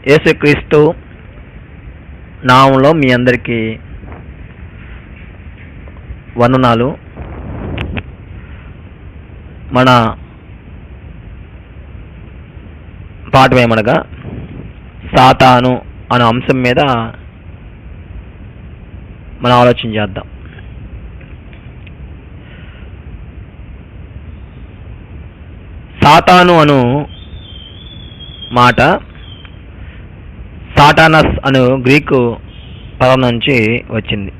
యేసుక్రీస్తు నామంలో మీ అందరికీ వందనాలు. మన పాఠం ఏమనగా సాతాను అనే అంశం మీద మనం ఆలోచన చేద్దాం. సాతాను అను మాట సాటానస్ అను గ్రీకు పదం నుంచి వచ్చింది.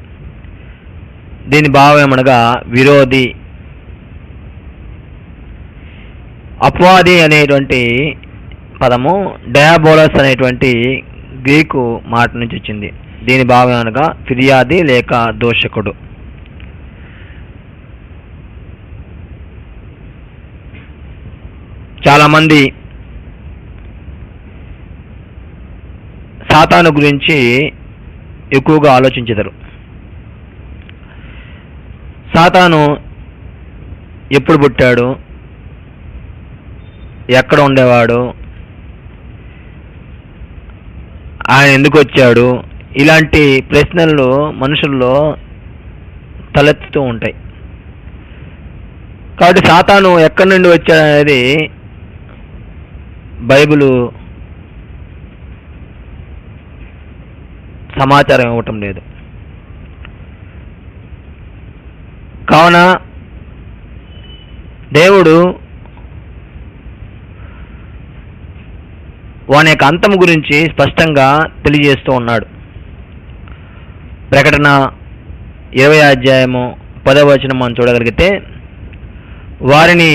దీని భావం ఏమనగా విరోధి, అపవాది అనేటువంటి పదము డయాబోలస్ అనేటువంటి గ్రీకు మాట నుంచి వచ్చింది. దీని భావం అనగా ఫిర్యాది లేక దూషకుడు. చాలామంది సాతాను గురించి ఎక్కువగా ఆలోచించెదరు. సాతాను ఎప్పుడు పుట్టాడు, ఎక్కడ ఉండేవాడు, ఆయన ఎందుకు వచ్చాడు, ఇలాంటి ప్రశ్నలు మనుషుల్లో తలెత్తుతూ ఉంటాయి. కాబట్టి సాతాను ఎక్కడి నుండి వచ్చాడనేది బైబిలు సమాచారం ఇవ్వటం లేదు. కావున దేవుడు వాని యొక్క అంతం గురించి స్పష్టంగా తెలియజేస్తూ ఉన్నాడు. ప్రకటన 20:10 మనం చూడగలిగితే, వారిని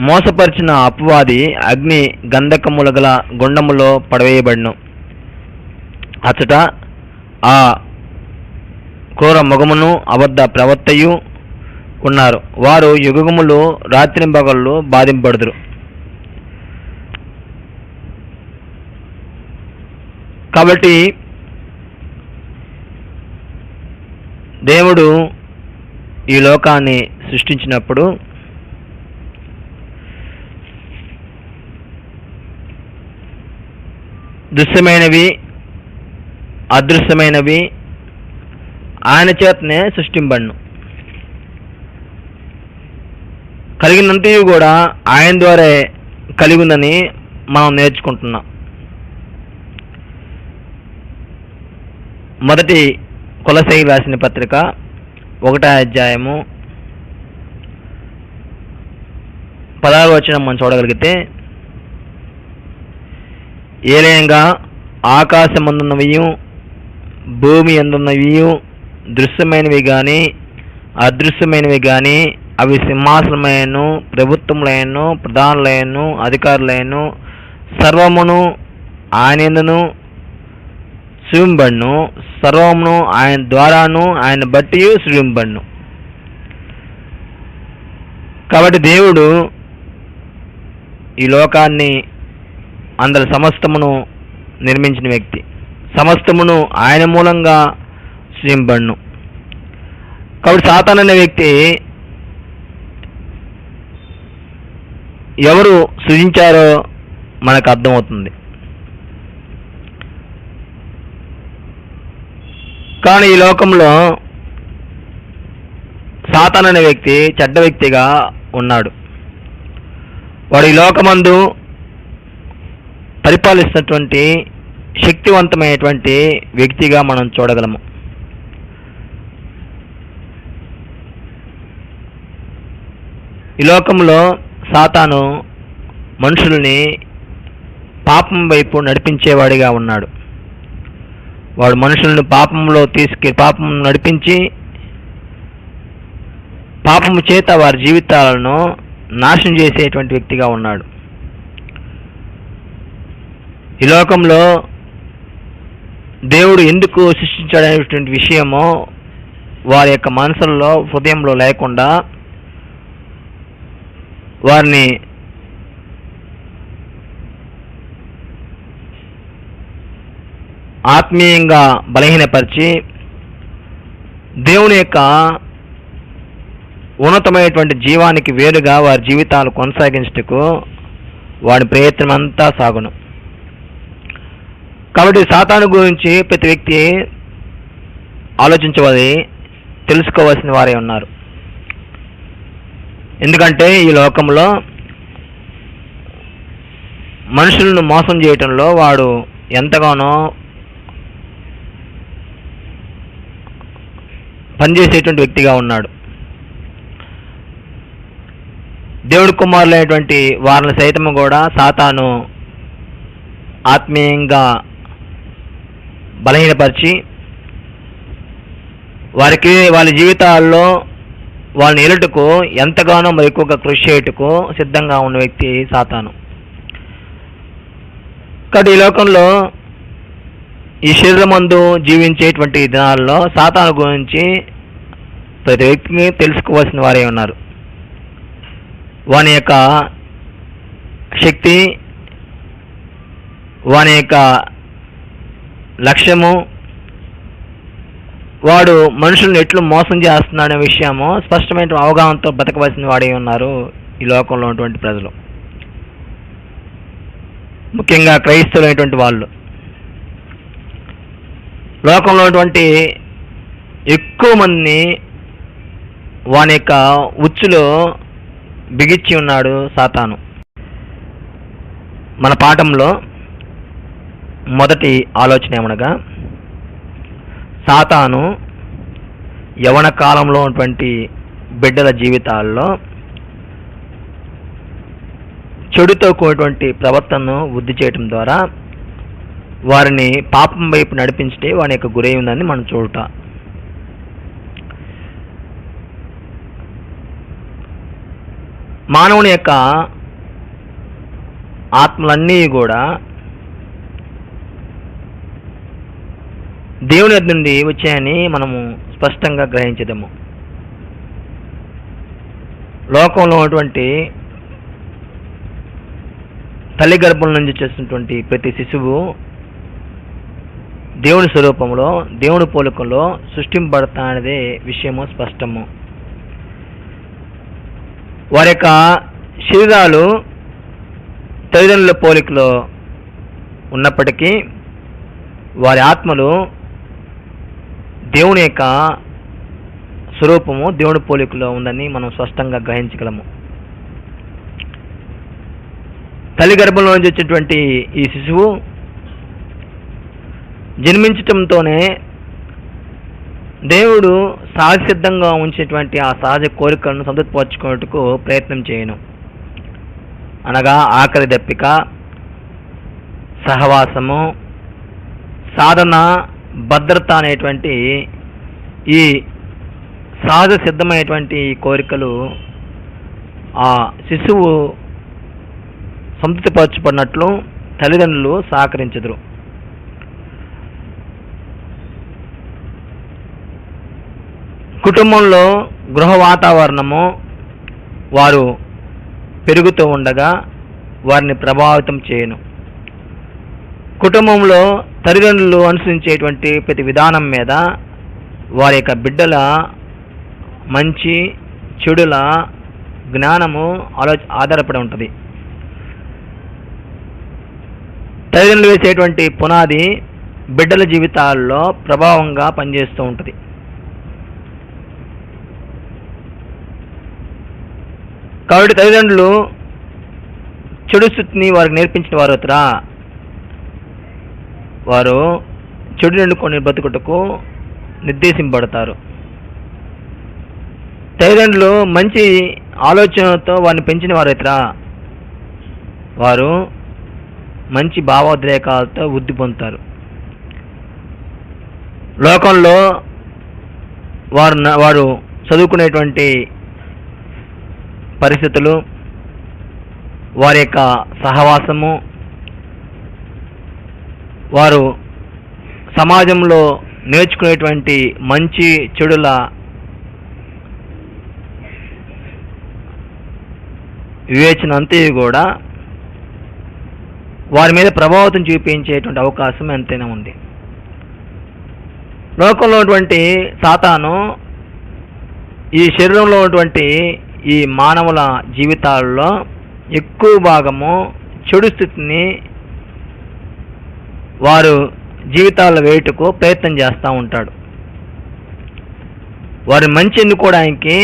మోసపరిచిన అపవాది అగ్ని గంధకముల గల గుండములో పడవేయబడిను. అచ్చట ఆ క్రూర మృగమును అబద్ధ ప్రవక్తయు ఉన్నారు. వారు యుగములు రాత్రింబగళ్ళు బాధింపబడుదురు. కాబట్టి దేవుడు ఈ లోకాన్ని సృష్టించినప్పుడు దృశ్యమైనవి అదృశ్యమైనవి ఆయన చేతనే సృష్టింపబడును. కలిగినంతయు కూడా ఆయన ద్వారా కలిగి ఉందని మనం నేర్చుకుంటున్నాం. మొదటి కొలస్సీయులకు రాసిన పత్రిక 1:16 మనం చూడగలిగితే, ఏలయంగా ఆకాశమందున్నవియు భూమి అందున్నవియు దృశ్యమైనవి కానీ అదృశ్యమైనవి కానీ అవి సింహాసనమైనను ప్రభుత్వములైనను ప్రధానులైనను అధికారులైనను సర్వమును ఆయనందును సృజింపబడును, సర్వమును ఆయన ద్వారాను ఆయన బట్టి సృజింపబడును. కాబట్టి దేవుడు ఈ లోకాన్ని అందరి సమస్తమును నిర్మించిన వ్యక్తి. సమస్తమును ఆయన మూలంగా సృజింపబడును. కాబట్టి సాతాను అనే వ్యక్తి ఎవరు సృజించారో మనకు అర్థమవుతుంది. కానీ ఈ లోకంలో సాతాను అనే వ్యక్తి చెడ్డ వ్యక్తిగా ఉన్నాడు. వాడు ఈ లోకమందు పరిపాలిస్తున్నటువంటి శక్తివంతమైనటువంటి వ్యక్తిగా మనం చూడగలము. ఈ లోకంలో సాతాను మనుషుల్ని పాపం వైపు నడిపించేవాడిగా ఉన్నాడు. వాడు మనుషులను పాపం నడిపించి పాపము చేత వారి జీవితాలను నాశనం చేసేటువంటి వ్యక్తిగా ఉన్నాడు. ఈ లోకంలో దేవుడు ఎందుకు సృష్టించాడనేటువంటి విషయము వారి యొక్క మనసుల్లో హృదయంలో లేకుండా వారిని ఆత్మీయంగా బలహీనపరిచి దేవుని యొక్క ఉన్నతమైనటువంటి జీవానికి వేరుగా వారి జీవితాలు కొనసాగించుటకు వాడి ప్రయత్నం అంతా సాగును. కాబట్టి సాతాను గురించి ప్రతి వ్యక్తి ఆలోచించవలసి తెలుసుకోవాల్సిన వారే ఉన్నారు. ఎందుకంటే ఈ లోకంలో మనుషులను మోసం చేయటంలో వాడు ఎంతగానో పనిచేసేటువంటి వ్యక్తిగా ఉన్నాడు. దేవుడి కుమారులైనటువంటి వారిని సైతం కూడా సాతాను ఆత్మీయంగా బలహీనపరిచి వాళ్ళ జీవితాల్లో వాళ్ళని ఏలుటకు ఎంతగానో మరి ఎక్కువగా కృషి చేయుటకు సిద్ధంగా ఉన్న వ్యక్తి సాతాను. కాబట్టి ఈ లోకంలో ఈ శరీరమందు జీవించేటువంటి దినాల్లో సాతాను గురించి ప్రతి వ్యక్తిని తెలుసుకోవాల్సిన వారే ఉన్నారు. వాని యొక్క శక్తి, వాని యొక్క లక్ష్యము, వాడు మనుషులను ఎట్లు మోసం చేస్తున్నాడనే విషయము స్పష్టమైన అవగాహనతో బతకవలసిన వాడే ఉన్నారు ఈ లోకంలో ఉన్నటువంటి ప్రజలు, ముఖ్యంగా క్రైస్తవులైనటువంటి వాళ్ళు. లోకంలో ఉన్నటువంటి ఎక్కువ మందిని వాని యొక్క ఉచ్చులో బిగిచ్చి ఉన్నాడు సాతాను. మన పాఠంలో మొదటి ఆలోచన ఏమనగా, సాతాను యవన కాలంలో ఉన్నటువంటి బిడ్డల జీవితాల్లో చెడుతో కూడినటువంటి ప్రవర్తనను వృద్ధి చేయటం ద్వారా వారిని పాపం వైపు నడిపించే వాని యొక్క గురై ఉందని మనం చూడట. మానవుని యొక్క ఆత్మలన్నీ కూడా దేవుని యొద్ద నుండి వచ్చాయని మనము స్పష్టంగా గ్రహించదము. లోకంలో ఉన్నటువంటి తల్లి గర్భం నుంచి చేస్తున్నటువంటి ప్రతి శిశువు దేవుని స్వరూపంలో, దేవుని పోలికలో సృష్టింపబడతానదే విషయము స్పష్టము. వారి యొక్క శరీరాలు తల్లిదండ్రుల పోలికలో ఉన్నప్పటికీ వారి ఆత్మలు దేవుని యొక్క స్వరూపము, దేవుని పోలికలో ఉందని మనం స్పష్టంగా గ్రహించగలము. తల్లి గర్భంలో నుంచి వచ్చేటువంటి ఈ శిశువు జన్మించటంతోనే దేవుడు సహజసిద్ధంగా ఉంచేటువంటి ఆ సహజ కోరికలను సంతృప్తిపరచుకునేందుకు ప్రయత్నం చేయను. అనగా ఆకలి దప్పిక, సహవాసము, సాధన, భద్రత అనేటువంటి ఈ సహజ సిద్ధమైనటువంటి కోరికలు ఆ శిశువు సంతృప్తిపరచబడినట్లు తల్లిదండ్రులు సహకరించదురు. కుటుంబంలో గృహ వాతావరణము వారు పెరుగుతూ ఉండగా వారిని ప్రభావితం చేయను. కుటుంబంలో తల్లిదండ్రులు అనుసరించేటువంటి ప్రతి విధానం మీద వారి యొక్క బిడ్డల మంచి చెడుల జ్ఞానము ఆధారపడి ఉంటుంది. తల్లిదండ్రులు వేసేటువంటి పునాది బిడ్డల జీవితాల్లో ప్రభావంగా పనిచేస్తూ ఉంటుంది. కాబట్టి తల్లిదండ్రులు చెడు స్థితిని వారికి నేర్పించిన వారు అవుతారా, వారు చెడు నిండుకొని బతుకుటకు నిర్దేశింపబడతారు. తల్లిదండ్రులు మంచి ఆలోచనలతో వారిని పెంచిన వారు అవుతారా, వారు మంచి భావోద్రేకాలతో వృద్ధి పొందుతారు. లోకంలో వారు చదువుకునేటువంటి పరిస్థితులు, వారి యొక్క సహవాసము, వారు సమాజంలో నేర్చుకునేటువంటి మంచి చెడుల వివేచన అంతే కూడా వారి మీద ప్రభావితం చూపించేటువంటి అవకాశం ఎంతైనా ఉంది. లోకంలో ఉన్నటువంటి సాతాను ఈ శరీరంలో ఉన్నటువంటి ఈ మానవుల జీవితాల్లో ఎక్కువ భాగము చెడు స్థితిని వారు జీవితాల్లో వేయుటకు ప్రయత్నం చేస్తూ ఉంటాడు. వారి మంచి ఎన్నుకోవడానికి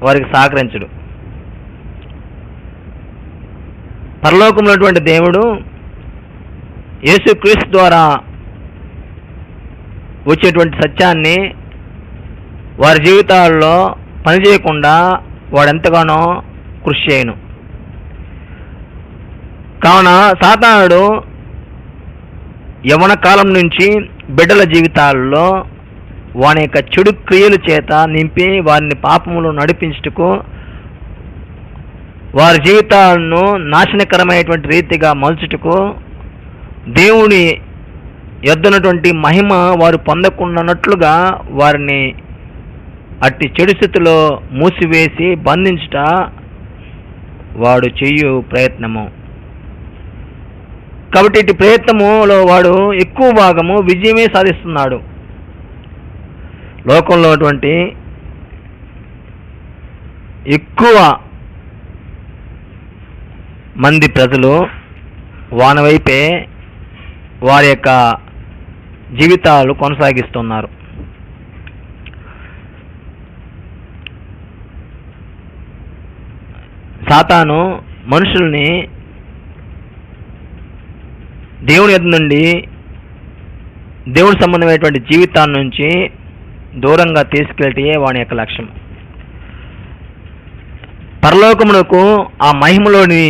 వారికి సహకరించడు. పరలోకంలో ఉన్నటువంటి దేవుడు యేసుక్రీస్తు ద్వారా వచ్చేటువంటి సత్యాన్ని వారి జీవితాల్లో పనిచేయకుండా వాడెంతగానో కృషి చేయను. కావున సాతానుడు యవ్వన కాలం నుంచి బిడ్డల జీవితాల్లో వాని యొక్క చెడు క్రియల చేత నింపి వారిని పాపములో నడిపించుటకు, వారి జీవితాలను నాశనకరమైనటువంటి రీతిగా మలుచుటకు, దేవుని యొద్దనటువంటి మహిమ వారు పొందకుండానట్లుగా వారిని అట్టి చెడు స్థితిలో మూసివేసి బంధించుట వాడు చేయు ప్రయత్నము. కాబట్టి ఇటు ప్రయత్నములో వాడు ఎక్కువ భాగము విజయమే సాధిస్తున్నాడు. లోకంలో అటువంటి ఎక్కువ మంది ప్రజలు వానవైపే వారి యొక్క జీవితాలు కొనసాగిస్తున్నారు. సాతాను మనుషుల్ని దేవుని యొద్ద నుండి, దేవుని సంబంధమైనటువంటి జీవితాల నుంచి దూరంగా తీసుకెళ్ళటే వాని యొక్క లక్ష్యం. పరలోకమునకు ఆ మహిమలోని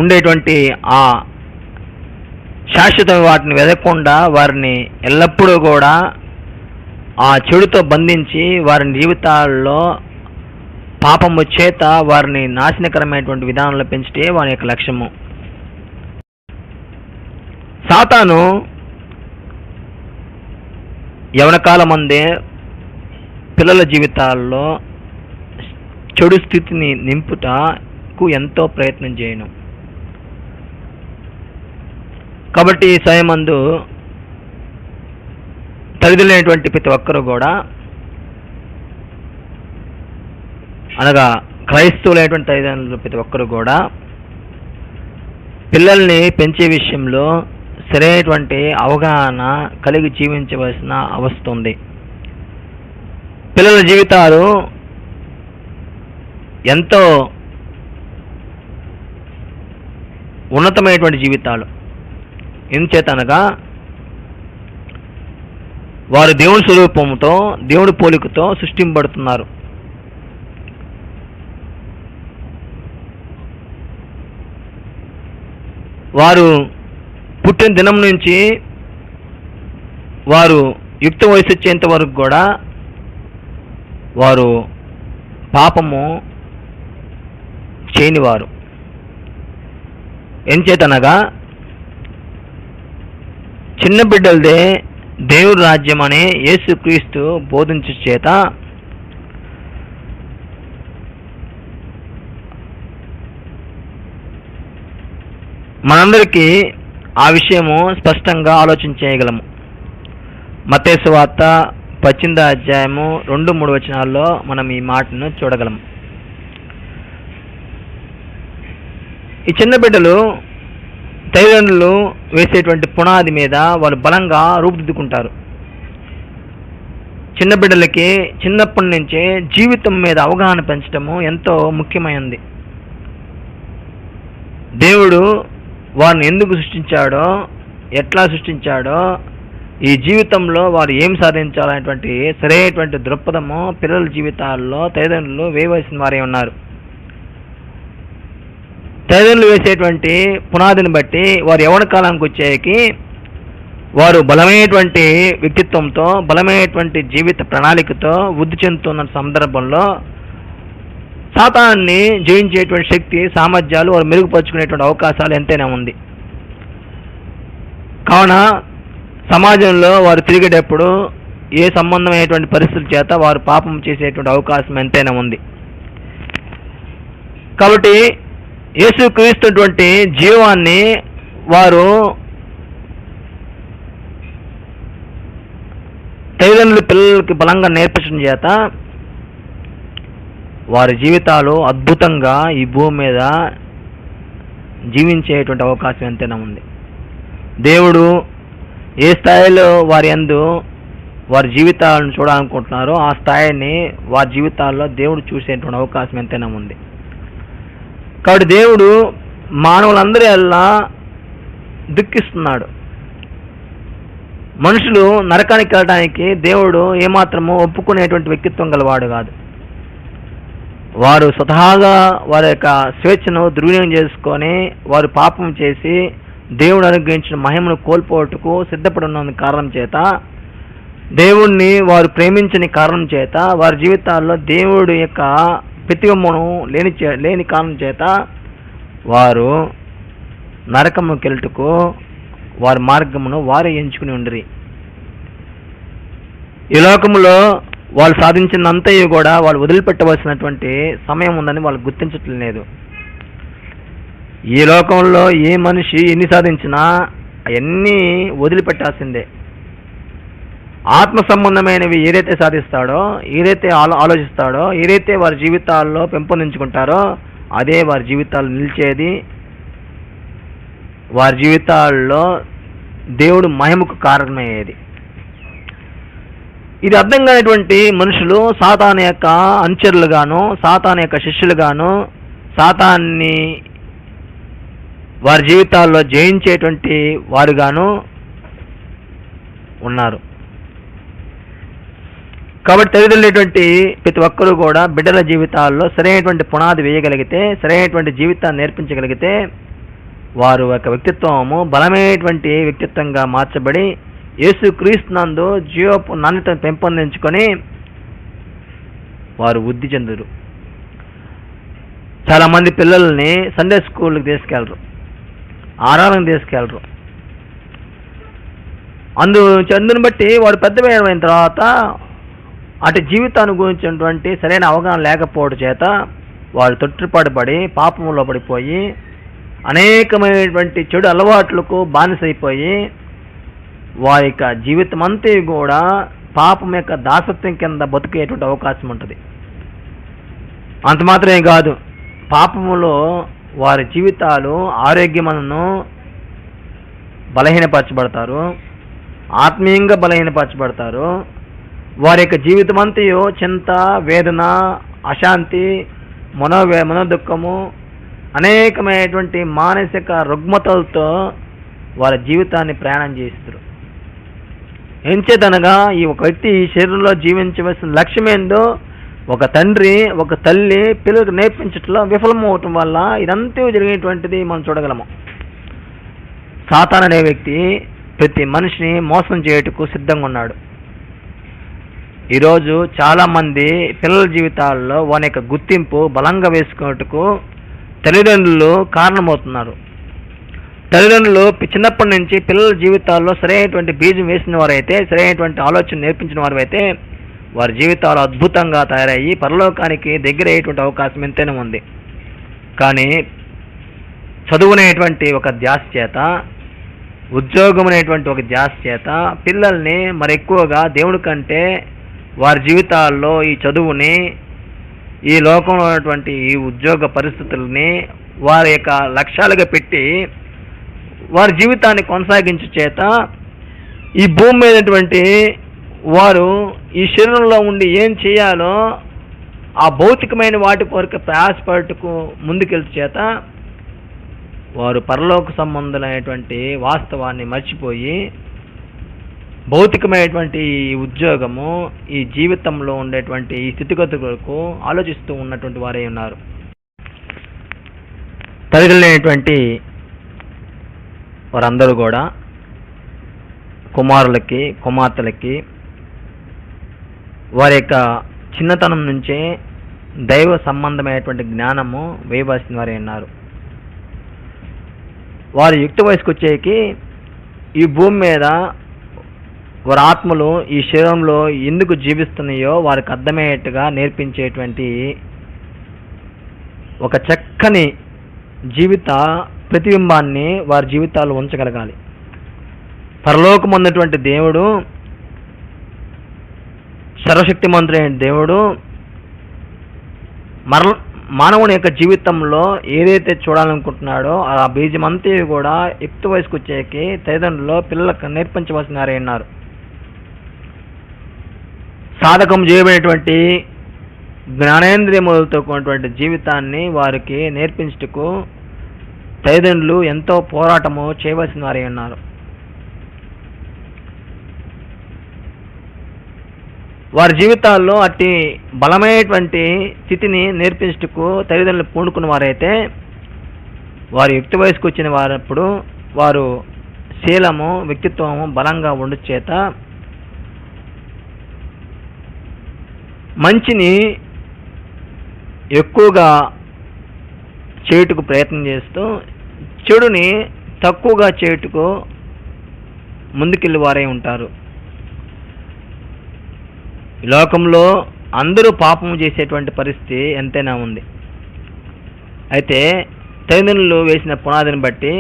ఉండేటువంటి ఆ శాశ్వత వాటిని వెదకకుండా వారిని ఎల్లప్పుడూ కూడా ఆ చెడుతో బంధించి వారి జీవితాల్లో పాపము చేత వారిని నాశనకరమైనటువంటి విధానంలో పెంచితే వాని యొక్క లక్ష్యము. సాతాను యవన కాలమందే పిల్లల జీవితాల్లో చెడు స్థితిని నింపుటకు ఎంతో ప్రయత్నం చేయను. కాబట్టి సమయమందు తల్లిదండ్రులైనటువంటి ప్రతి ఒక్కరూ కూడా, అనగా క్రైస్తవులైనటువంటి తల్లిదండ్రులు ప్రతి ఒక్కరూ కూడా పిల్లల్ని పెంచే విషయంలో సరైనటువంటి అవగాహన కలిగి జీవించవలసిన అవస్థ ఉంది. పిల్లల జీవితాలు ఎంతో ఉన్నతమైనటువంటి జీవితాలు. ఎందుచేతనగా వారు దేవుని స్వరూపంతో, దేవుడి పోలికతో సృష్టింపబడుతున్నారు. వారు పుట్టిన దినం నుంచి వారు యుక్త వయసు వచ్చేంత వరకు కూడా వారు పాపము చేయనివారు. ఎంచేతనగా చిన్న బిడ్డలదే దేవుడి రాజ్యం అనే యేసుక్రీస్తు బోధించు చేత మనందరికీ ఆ విషయము స్పష్టంగా ఆలోచన చేయగలము. మత్తయి సువార్త 18వ అధ్యాయము 2-3 వచనాల్లో మనం ఈ మాటను చూడగలము. ఈ చిన్న బిడ్డలు తల్లిదండ్రులు వేసేటువంటి పునాది మీద వాళ్ళు బలంగా రూపుదిద్దుకుంటారు. చిన్న బిడ్డలకి చిన్నప్పటి నుంచే జీవితం మీద అవగాహన పెంచడము ఎంతో ముఖ్యమైనది. దేవుడు వారిని ఎందుకు సృష్టించాడో, ఎట్లా సృష్టించాడో, ఈ జీవితంలో వారు ఏం సాధించాలనేటువంటి సరైనటువంటి దృక్పథము పిల్లల జీవితాల్లో తల్లిదండ్రులు వేయవలసిన వారే ఉన్నారు. తల్లిదండ్రులు వేసేటువంటి పునాదిని బట్టి వారు యవ్వన కాలానికి వచ్చేకి వారు బలమైనటువంటి వ్యక్తిత్వంతో, బలమైనటువంటి జీవిత ప్రణాళికతో వృద్ధి చెందుతున్న సందర్భంలో సాతాన్ని జయించేటువంటి శక్తి, సామర్థ్యాలు వారు మెరుగుపరుచుకునేటువంటి అవకాశాలు ఎంతైనా ఉంది. కావున సమాజంలో వారు తిరిగేటప్పుడు ఏ సంబంధమైనటువంటి పరిస్థితుల చేత వారు పాపం చేసేటువంటి అవకాశం ఎంతైనా ఉంది. కాబట్టి యేసుక్రీస్తుటువంటి జీవాన్ని వారు తల్లిదండ్రులు పిల్లలకి బలంగా నేర్పించడం చేత వారి జీవితాలు అద్భుతంగా ఈ భూమి మీద జీవించేటువంటి అవకాశం ఎంతైనా ఉంది. దేవుడు ఏ స్థాయిలో వారి జీవితాలను చూడాలనుకుంటున్నారో ఆ స్థాయిని వారి జీవితాల్లో దేవుడు చూసేటువంటి అవకాశం ఎంతైనా ఉంది. కాబట్టి దేవుడు మానవులందరి వల్ల దుఃఖిస్తున్నాడు. మనుషులు నరకానికి వెళ్ళడానికి దేవుడు ఏమాత్రము ఒప్పుకునేటువంటి వ్యక్తిత్వం గలవాడు కాదు. వారు స్వతహాగా వారి యొక్క స్వేచ్ఛను దుర్వినియోగం చేసుకొని వారు పాపం చేసి దేవుడు అనుగ్రహించిన మహిమను కోల్పోవటకు సిద్ధపడి ఉన్న కారణం చేత, దేవుణ్ణి వారు ప్రేమించని కారణం చేత, వారి జీవితాల్లో దేవుడి యొక్క ప్రతిబింబం లేని కారణం చేత వారు నరకముకి వెళ్ళటకు వారి మార్గమును వారే ఎంచుకుని ఉండిరి. ఈ లోకంలో వాళ్ళు సాధించినంతయు కూడా వాళ్ళు వదిలిపెట్టవలసినటువంటి సమయం ఉందని వాళ్ళు గుర్తించటం లేదు. ఈ లోకంలో ఏ మనిషి ఎన్ని సాధించినా అవన్నీ వదిలిపెట్టాల్సిందే. ఆత్మ సంబంధమైనవి ఏదైతే సాధిస్తాడో, ఏదైతే ఆలోచిస్తాడో, ఏదైతే వారి జీవితాల్లో పెంపొందించుకుంటారో అదే వారి జీవితాలు నిలిచేది, వారి జీవితాల్లో దేవుడు మహిమకు కారణమయ్యేది. ఇది అర్థం కానిటువంటి మనుషులు సాతాను యొక్క అనుచరులుగాను, సాతాను యొక్క శిష్యులుగాను, సాతాన్ని వారి జీవితాల్లో జయించేటువంటి వారుగాను ఉన్నారు. కాబట్టి తల్లిదండ్రులైనటువంటి ప్రతి ఒక్కరూ కూడా బిడ్డల జీవితాల్లో సరైనటువంటి పునాది వేయగలిగితే, సరైనటువంటి జీవితాన్ని నేర్పించగలిగితే వారు యొక్క వ్యక్తిత్వము బలమైనటువంటి వ్యక్తిత్వంగా మార్చబడి యేసుక్రీస్తునందు జీవపు నాణ్యతను పెంపొందించుకొని వారు వృద్ధి చెందురు. చాలామంది పిల్లల్ని సండే స్కూల్కి తీసుకెళ్ళరు, ఆరాధనకు తీసుకెళ్ళరు. అందుని బట్టి వాడు పెద్దమైన తర్వాత అటు జీవితాన్ని గురించినటువంటి సరైన అవగాహన లేకపోవడం చేత వాడు తొట్టుపాటు పడి పాపంలో పడిపోయి అనేకమైనటువంటి చెడు అలవాట్లకు బానిసైపోయి వారి యొక్క జీవితం అంతా కూడా పాపం యొక్క దాసత్వం కింద బతికేటువంటి అవకాశం ఉంటుంది. అంత మాత్రమే కాదు, పాపములో వారి జీవితాలు ఆరోగ్యములను బలహీనపరచబడతారు, ఆత్మీయంగా బలహీనపరచబడతారు. వారి యొక్క జీవితం అంతయు చింత, వేదన, అశాంతి, మనోదుఖము, అనేకమైనటువంటి మానసిక రుగ్మతలతో వారి జీవితాన్ని ప్రయాణం చేస్తారు. ఎంచేతనగా ఈ ఒక వ్యక్తి ఈ శరీరంలో జీవించవలసిన లక్ష్యం ఏందో ఒక తండ్రి ఒక తల్లి పిల్లలకు నేర్పించట్లో విఫలమవటం వల్ల ఇదంతా జరిగేటువంటిది మనం చూడగలము. సాతాను అనే వ్యక్తి ప్రతి మనిషిని మోసం చేయటకు సిద్ధంగా ఉన్నాడు. ఈరోజు చాలామంది పిల్లల జీవితాల్లో వాని యొక్క గుర్తింపు బలంగా వేసుకున్నట్టుకు తల్లిదండ్రులు కారణమవుతున్నారు. తల్లిదండ్రులు చిన్నప్పటి నుంచి పిల్లల జీవితాల్లో సరైనటువంటి బీజం వేసిన వారైతే, సరైనటువంటి ఆలోచన నేర్పించిన వారు అయితే వారి జీవితాలు అద్భుతంగా తయారయ్యి పరలోకానికి దగ్గర అయ్యేటువంటి అవకాశం ఎంతైనా ఉంది. కానీ చదువునేటువంటి ఒక ధ్యాస చేత, ఉద్యోగం అనేటువంటి ఒక ధ్యాస చేత పిల్లల్ని మరి ఎక్కువగా దేవుడి కంటే వారి జీవితాల్లో ఈ చదువుని, ఈ లోకంలో ఉన్నటువంటి ఈ ఉద్యోగ పరిస్థితుల్ని వారి యొక్క లక్ష్యాలుగా పెట్టి వారి జీవితాన్ని కొనసాగించే చేత ఈ భూమి మీదటువంటి వారు ఈ శరీరంలో ఉండి ఏం చేయాలో ఆ భౌతికమైన వాటి కొరకు ప్రయాసపడటకు ముందుకెళ్తే చేత వారు పరలోక సంబంధమైనటువంటి వాస్తవాన్ని మర్చిపోయి భౌతికమైనటువంటి ఈ ఉద్యోగము, ఈ జీవితంలో ఉండేటువంటి ఈ స్థితిగతులకు ఆలోచిస్తూ ఉన్నటువంటి వారే ఉన్నారు. తల్లిదండ్రులైనటువంటి వారందరూ కూడా కుమారులకి, కుమార్తెలకి వారి యొక్క చిన్నతనం నుంచే దైవ సంబంధమైనటువంటి జ్ఞానము వేయవలసిన వారే ఉన్నారు. వారు యుక్త వయసుకు వచ్చేకి ఈ భూమి మీద వారి ఆత్మలు ఈ శరీరంలో ఎందుకు జీవిస్తున్నాయో వారికి అర్థమయ్యేట్టుగా నేర్పించేటువంటి ఒక చక్కని జీవిత ప్రతిబింబాన్ని వారి జీవితాలు ఉంచగలగాలి. పరలోకమున్నటువంటి దేవుడు, సర్వశక్తిమంతుడైన దేవుడు మానవుని యొక్క జీవితంలో ఏదైతే చూడాలనుకుంటున్నాడో ఆ బీజమంతా కూడా యుక్త వయసుకు వచ్చేకి తల్లిదండ్రులు పిల్లలకు నేర్పించవలసినారే అన్నారు. సాధకం చేయబడినటువంటి జ్ఞానేంద్రియములతో కూడినటువంటి జీవితాన్ని వారికి నేర్పించుటకు తల్లిదండ్రులు ఎంతో పోరాటము చేయవలసినారే అన్నారు. వారి జీవితాల్లో అట్టి బలమైనటువంటి స్థితిని నేర్పించుటకు తల్లిదండ్రులు పూనుకున్న వారైతే వారు యుక్త వయసుకు వచ్చిన వారప్పుడు వారు శీలము వ్యక్తిత్వము బలంగా ఉండు చేత మంచిని ఎక్కువగా చేయుటకు ప్రయత్నం చేస్తూ చెడుని తక్కువగా చేయుటకు ముందుకెళ్ళి వారై ఉంటారు. ఈ లోకంలో అందరూ పాపం చేసేటువంటి పరిస్థితి ఎంతైనా ఉంది. అయితే తల్లిదండ్రులు వేసిన పునాదిని బట్టి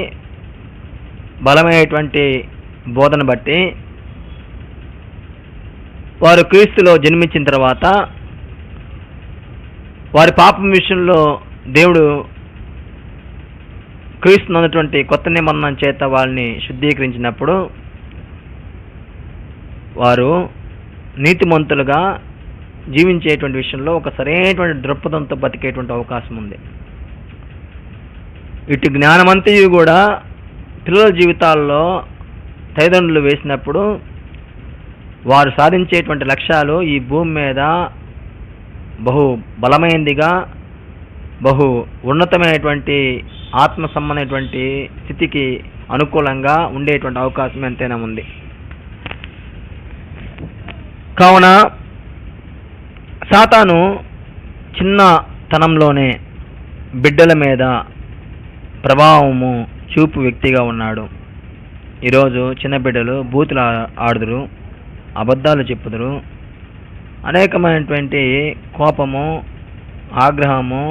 బలమైనటువంటి బోధన బట్టి వారు క్రీస్తులో జన్మించిన తర్వాత వారి పాపం విషయంలో దేవుడు క్రీస్తు అన్నటువంటి కొత్త నిబంధన చేత వాళ్ళని శుద్ధీకరించినప్పుడు వారు నీతిమంతులుగా జీవించేటువంటి విషయంలో ఒక సరైనటువంటి దృక్పథంతో బతికేటువంటి అవకాశం ఉంది. ఇటు జ్ఞానమంతయు కూడా పిల్లల జీవితాల్లో తల్లిదండ్రులు వేసినప్పుడు వారు సాధించేటువంటి లక్ష్యాలు ఈ భూమి మీద బహు బలమైనదిగా బహు ఉన్నతమైనటువంటి ఆత్మ సంబంధమైనటువంటి స్థితికి అనుకూలంగా ఉండేటువంటి అవకాశం ఎంతైనా ఉంది. కావున సాతాను చిన్నతనంలోనే బిడ్డల మీద ప్రభావము చూపు వ్యక్తిగా ఉన్నాడు. ఈరోజు చిన్న బిడ్డలు బూతులు ఆడుదురు, అబద్ధాలు చెప్పుదురు, అనేకమైనటువంటి కోపము, ఆగ్రహము,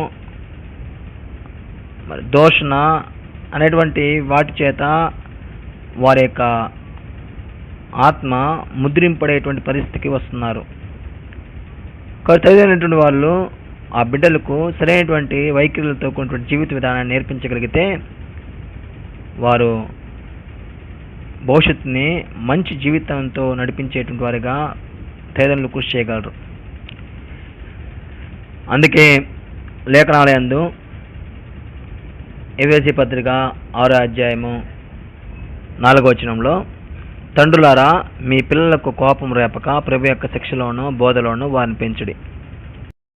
మరి దోషణ అనేటువంటి వాటి చేత వారి యొక్క ఆత్మ ముద్రింపడేటువంటి పరిస్థితికి వస్తున్నారు. చదివినటువంటి వాళ్ళు ఆ బిడ్డలకు సరైనటువంటి వైఖరులతో కూడినటువంటి జీవిత విధానాన్ని నేర్పించగలిగితే వారు భవిష్యత్తుని మంచి జీవితంతో నడిపించేటువంటి వారిగా తల్లిదండ్రులు కృషి చేయగలరు. అందుకే లేఖనాలయందు ఎఫెసీ పత్రిక 6వ అధ్యాయము 4వ వచనంలో, తండ్రులారా మీ పిల్లలకు కోపం రేపక ప్రభు యొక్క శిక్షలోను బోధలోను వారిని పెంచుడి.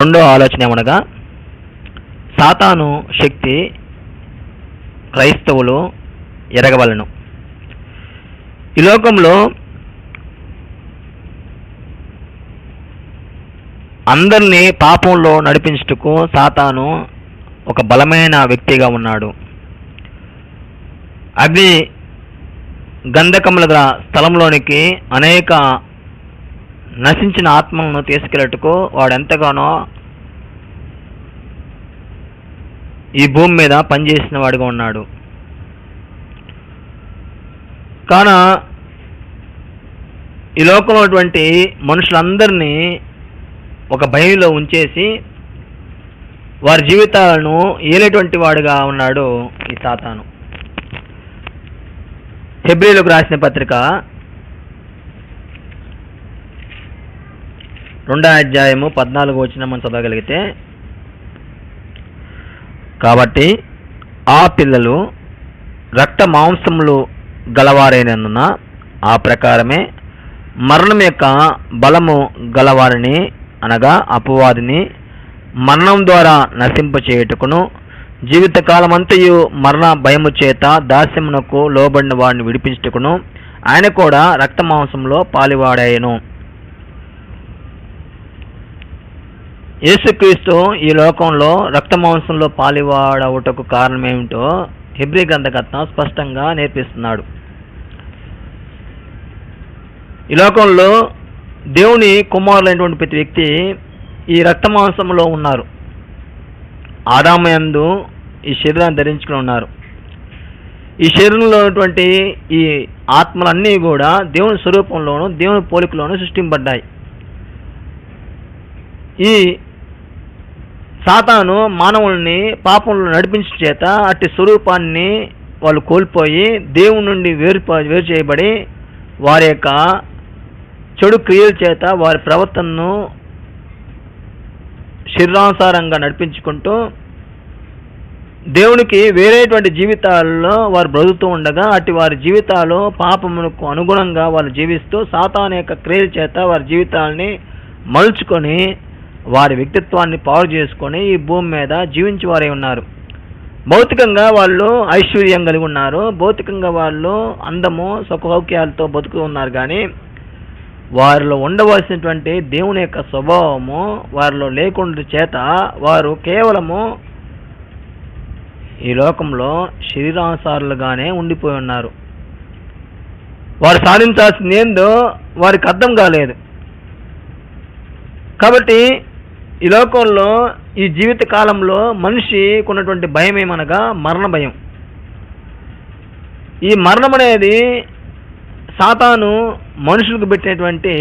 రెండో ఆలోచన ఏమనగా, సాతాను శక్తి క్రైస్తవులు ఎరగవలను. ఈ లోకంలో అందరినీ పాపంలో నడిపించుటకు సాతాను ఒక బలమైన వ్యక్తిగా ఉన్నాడు. అగ్ని గంధకముల స్థలంలోనికి అనేక నశించిన ఆత్మలను తీసుకెళ్ళటకు వాడు ఎంతగానో ఈ భూమి మీద పనిచేసిన వాడిగా ఉన్నాడు. కాన ఈ లోకంలో ఉన్నటువంటి మనుషులందరినీ ఒక భయంలో ఉంచేసి వారి జీవితాలను ఏలేటువంటి వాడుగా ఉన్నాడు ఈ సాతాను. హెబ్రీయులకు రాసిన పత్రిక 2వ అధ్యాయము 14వ వచనం మనం చదవగలిగితే, కాబట్టి ఆ పిల్లలు రక్త మాంసములు గలవారైనందున ఆ ప్రకారమే మరణం యొక్క బలము గలవారిని అనగా అపవాదిని మరణం ద్వారా నశింపచేయుటకును జీవితకాలమంతయు మరణ భయము చేత దాస్యమునకు లోబడిన వాడిని విడిపించుటకును ఆయన కూడా రక్త మాంసంలో పాలివాడాయను. యేసుక్రీస్తు ఈ లోకంలో రక్త మాంసంలో పాలివాడవుటకు కారణం ఏమిటో హెబ్రీ గ్రంథకర్త స్పష్టంగా నేర్పిస్తున్నాడు. ఈ లోకంలో దేవుని కుమారులైనటువంటి ప్రతి వ్యక్తి ఈ రక్త మాంసంలో ఉన్నారు. ఆదాము యందు ఈ శరీరాన్ని ధరించుకుని ఉన్నారు. ఈ శరీరంలో ఉన్నటువంటి ఈ ఆత్మలన్నీ కూడా దేవుని స్వరూపంలోను దేవుని పోలికలోను సృష్టింపబడ్డాయి. ఈ సాతాను మానవుల్ని పాపంలో నడిపించడం చేత అట్టి స్వరూపాన్ని వాళ్ళు కోల్పోయి దేవుని నుండి వేరు చేయబడి వారి యొక్క చెడు క్రియల చేత వారి ప్రవర్తనను శరీరానుసారంగా నడిపించుకుంటూ దేవునికి వేరేటువంటి జీవితాల్లో వారు బ్రతుకుతూ ఉండగా అటు వారి జీవితాలు పాపమునకు అనుగుణంగా వాళ్ళు జీవిస్తూ సాతాను యొక్క క్రియల చేత వారి జీవితాలని మలుచుకొని వారి వ్యక్తిత్వాన్ని పాడు చేసుకొని ఈ భూమి మీద జీవించి వారే ఉన్నారు. భౌతికంగా వాళ్ళు ఐశ్వర్యం కలిగి ఉన్నారు, భౌతికంగా వాళ్ళు అందము సుఖసౌఖ్యాలతో బతుకు ఉన్నారు. కానీ వారిలో ఉండవలసినటువంటి దేవుని యొక్క స్వభావము వారిలో లేకుండా చేత వారు కేవలము ఈ లోకంలో శరీరానుసారులుగానే ఉండిపోయి ఉన్నారు. వారు సాధించాల్సింది ఏందో వారికి అర్థం కాలేదు. కాబట్టి ఈ లోకంలో ఈ జీవిత కాలంలో మనిషికి ఉన్నటువంటి భయం ఏమనగా మరణ భయం. ఈ మరణం అనేది సాతాను మనుషులకు పెట్టినటువంటి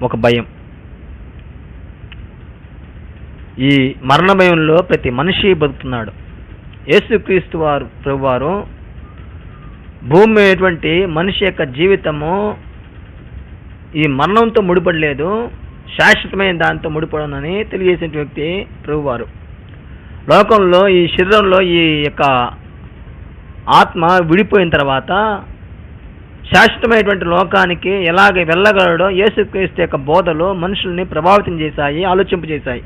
ఒక భయం. ఈ మరణ భయంలో ప్రతి మనిషి బతుకుతున్నాడు. యేసుక్రీస్తు ప్రభువారు భూమి అయినటువంటి మనిషి యొక్క జీవితము ఈ మరణంతో ముడిపడలేదు, శాశ్వతమైన దాంతో ముడిపడనని తెలియజేసిన వ్యక్తి ప్రభువారు. లోకంలో ఈ శరీరంలో ఈ యొక్క ఆత్మ విడిపోయిన తర్వాత శాశ్వతమైనటువంటి లోకానికి ఎలాగ వెళ్ళగలడో యేసుక్రీస్తు యొక్క బోధలు మనుషుల్ని ప్రభావితం చేశాయి, ఆలోచింపజేశాయి.